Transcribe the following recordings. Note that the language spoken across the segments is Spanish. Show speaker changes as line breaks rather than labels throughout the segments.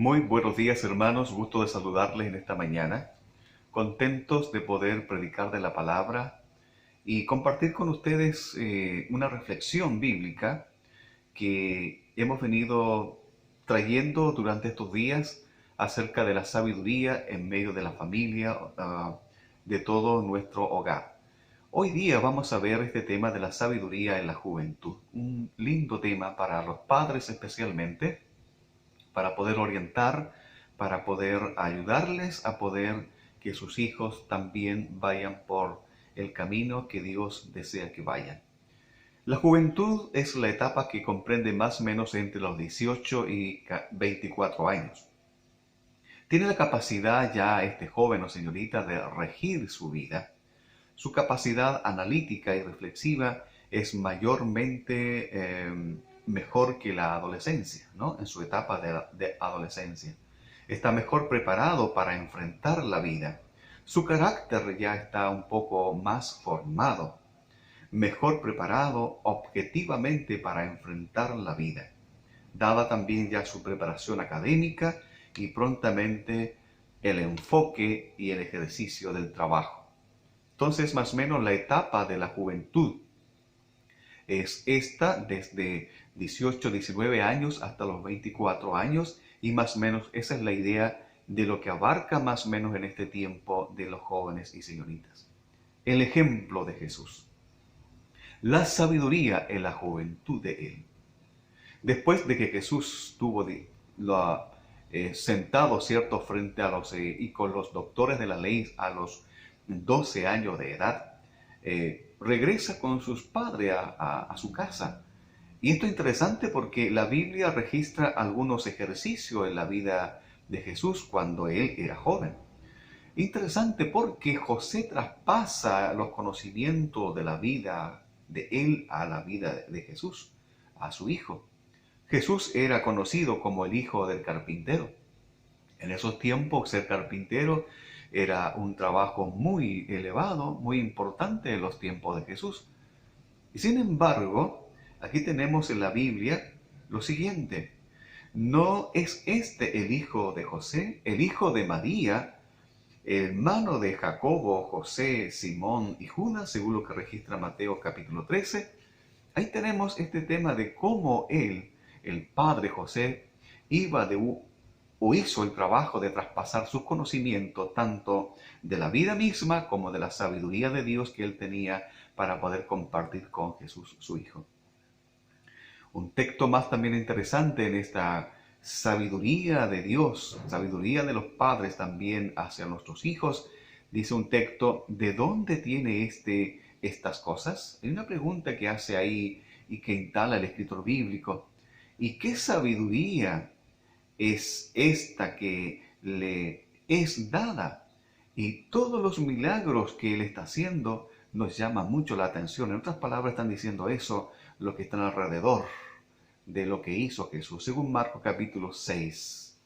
Muy buenos días, hermanos, gusto de saludarles en esta mañana, contentos de poder predicar de la palabra y compartir con ustedes una reflexión bíblica que hemos venido trayendo durante estos días acerca de la sabiduría en medio de la familia, de todo nuestro hogar. Hoy día vamos a ver este tema de la sabiduría en la juventud, un lindo tema para los padres especialmente, para poder orientar, para poder ayudarles a poder que sus hijos también vayan por el camino que Dios desea que vayan. La juventud es la etapa que comprende más o menos entre los 18 y 24 años. Tiene la capacidad ya este joven o señorita de regir su vida. Su capacidad analítica y reflexiva es mayormente mejor que la adolescencia, ¿no? En su etapa de adolescencia. Está mejor preparado para enfrentar la vida. Su carácter ya está un poco más formado, mejor preparado objetivamente para enfrentar la vida, dada también ya su preparación académica y prontamente el enfoque y el ejercicio del trabajo. Entonces, más o menos la etapa de la juventud es esta desde 18, 19 años hasta los 24 años y más o menos esa es la idea de lo que abarca más o menos en este tiempo de los jóvenes y señoritas. El ejemplo de Jesús. La sabiduría en la juventud de él. Después de que Jesús estuvo sentado, ¿cierto?, frente a y con los doctores de la ley a los 12 años de edad, regresa con sus padres a su casa. Y esto es interesante porque la Biblia registra algunos ejercicios en la vida de Jesús cuando él era joven. Interesante porque José traspasa los conocimientos de la vida de él a la vida de Jesús, a su hijo. Jesús era conocido como el hijo del carpintero. En esos tiempos ser carpintero era un trabajo muy elevado, muy importante en los tiempos de Jesús. Y sin embargo, aquí tenemos en la Biblia lo siguiente. ¿No es este el hijo de José, el hijo de María, hermano de Jacobo, José, Simón y Judas, según lo que registra Mateo capítulo 13? Ahí tenemos este tema de cómo él, el padre José, hizo el trabajo de traspasar sus conocimientos tanto de la vida misma como de la sabiduría de Dios que él tenía para poder compartir con Jesús, su hijo. Un texto más también interesante en esta sabiduría de Dios, sabiduría de los padres también hacia nuestros hijos, dice un texto, ¿de dónde tiene estas cosas? Hay una pregunta que hace ahí y que instala el escritor bíblico. ¿Y qué sabiduría es esta que le es dada? Y todos los milagros que él está haciendo nos llama mucho la atención. En otras palabras están diciendo eso, lo que están alrededor de lo que hizo Jesús, según Marcos capítulo 6.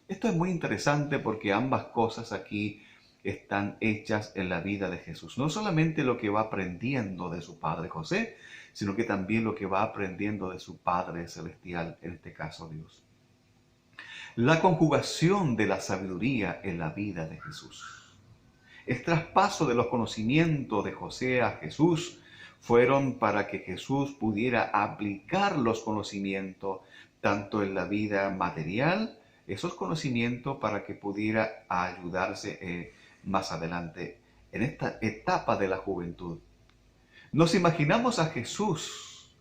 Esto es muy interesante porque ambas cosas aquí están hechas en la vida de Jesús. No solamente lo que va aprendiendo de su padre José, sino que también lo que va aprendiendo de su Padre Celestial, en este caso Dios. La conjugación de la sabiduría en la vida de Jesús. El traspaso de los conocimientos de José a Jesús fueron para que Jesús pudiera aplicar los conocimientos tanto en la vida material, esos conocimientos para que pudiera ayudarse más adelante en esta etapa de la juventud. Nos imaginamos a Jesús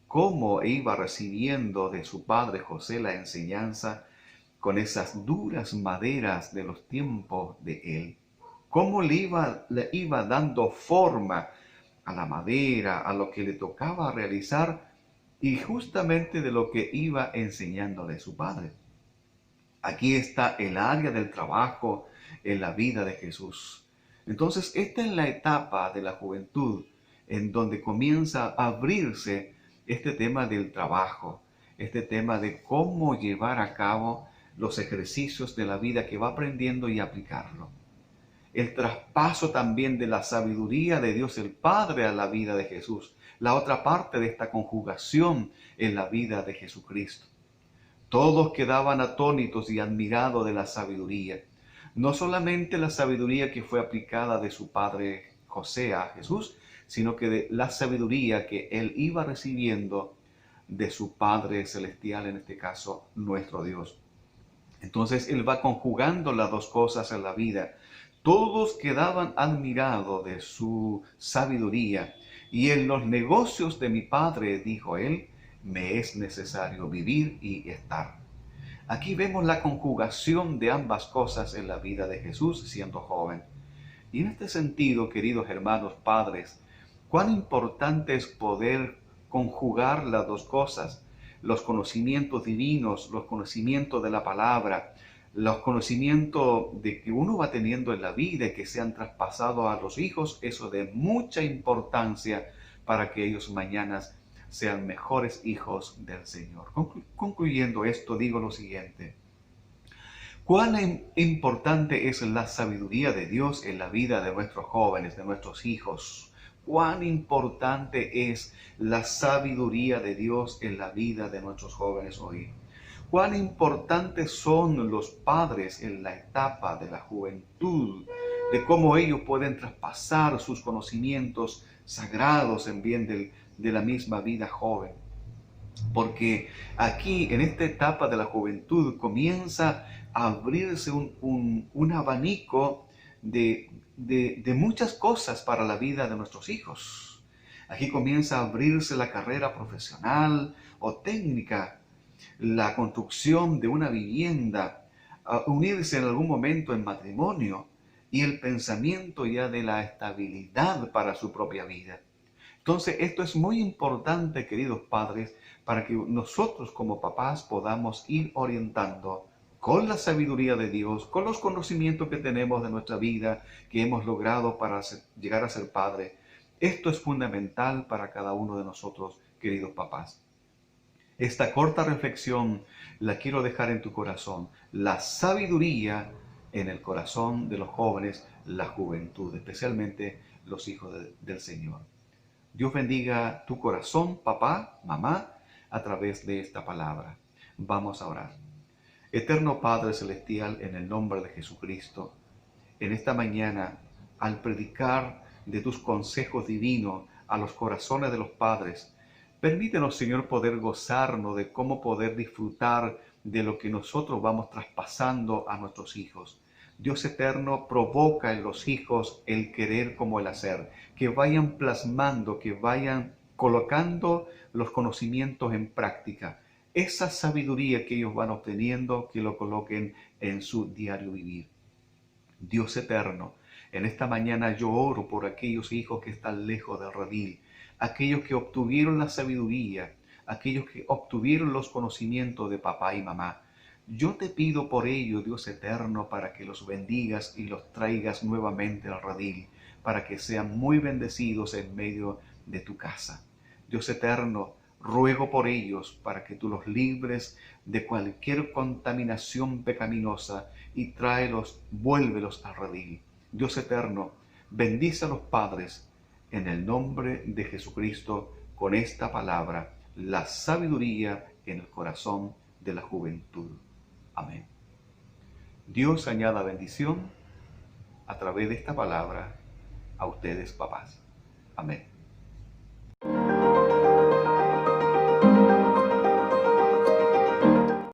cómo iba recibiendo de su padre José la enseñanza con esas duras maderas de los tiempos de él. Cómo le iba dando forma a la madera, a lo que le tocaba realizar y justamente de lo que iba enseñándole su padre. Aquí está el área del trabajo en la vida de Jesús. Entonces, esta es la etapa de la juventud en donde comienza a abrirse este tema del trabajo, este tema de cómo llevar a cabo los ejercicios de la vida que va aprendiendo y aplicarlo. El traspaso también de la sabiduría de Dios el Padre a la vida de Jesús, la otra parte de esta conjugación en la vida de Jesucristo. Todos quedaban atónitos y admirados de la sabiduría. No solamente la sabiduría que fue aplicada de su padre José a Jesús, sino que de la sabiduría que él iba recibiendo de su Padre Celestial, en este caso, nuestro Dios. Entonces él va conjugando las dos cosas en la vida. Todos quedaban admirados de su sabiduría. Y en los negocios de mi Padre, dijo él, me es necesario vivir y estar. Aquí vemos la conjugación de ambas cosas en la vida de Jesús siendo joven. Y en este sentido, queridos hermanos padres, cuán importante es poder conjugar las dos cosas, los conocimientos divinos, los conocimientos de la palabra, los conocimientos de que uno va teniendo en la vida y que sean traspasados a los hijos, eso de mucha importancia para que ellos mañana sean mejores hijos del Señor. Concluyendo esto, digo lo siguiente. Cuán importante es la sabiduría de Dios en la vida de nuestros jóvenes, de nuestros hijos. Cuán importante es la sabiduría de Dios en la vida de nuestros jóvenes hoy. Cuán importantes son los padres en la etapa de la juventud, de cómo ellos pueden traspasar sus conocimientos sagrados en bien de la misma vida joven. Porque aquí, en esta etapa de la juventud, comienza a abrirse un abanico de muchas cosas para la vida de nuestros hijos. Aquí comienza a abrirse la carrera profesional o técnica, la construcción de una vivienda, a unirse en algún momento en matrimonio y el pensamiento ya de la estabilidad para su propia vida. Entonces, esto es muy importante, queridos padres, para que nosotros como papás podamos ir orientando con la sabiduría de Dios, con los conocimientos que tenemos de nuestra vida, que hemos logrado para llegar a ser padre. Esto es fundamental para cada uno de nosotros, queridos papás. Esta corta reflexión la quiero dejar en tu corazón. La sabiduría en el corazón de los jóvenes, la juventud, especialmente los hijos del Señor. Dios bendiga tu corazón, papá, mamá, a través de esta palabra. Vamos a orar. Eterno Padre Celestial, en el nombre de Jesucristo, en esta mañana, al predicar de tus consejos divinos a los corazones de los padres, permítenos, Señor, poder gozarnos de cómo poder disfrutar de lo que nosotros vamos traspasando a nuestros hijos. Dios eterno, provoca en los hijos el querer como el hacer, que vayan plasmando, que vayan colocando los conocimientos en práctica. Esa sabiduría que ellos van obteniendo, que lo coloquen en su diario vivir. Dios eterno, en esta mañana yo oro por aquellos hijos que están lejos del redil, aquellos que obtuvieron la sabiduría, aquellos que obtuvieron los conocimientos de papá y mamá. Yo te pido por ello, Dios eterno, para que los bendigas y los traigas nuevamente al redil, para que sean muy bendecidos en medio de tu casa. Dios eterno, ruego por ellos para que tú los libres de cualquier contaminación pecaminosa y tráelos, vuélvelos al redil. Dios eterno, bendice a los padres en el nombre de Jesucristo con esta palabra, la sabiduría en el corazón de la juventud. Amén. Dios añada bendición a través de esta palabra a ustedes, papás. Amén.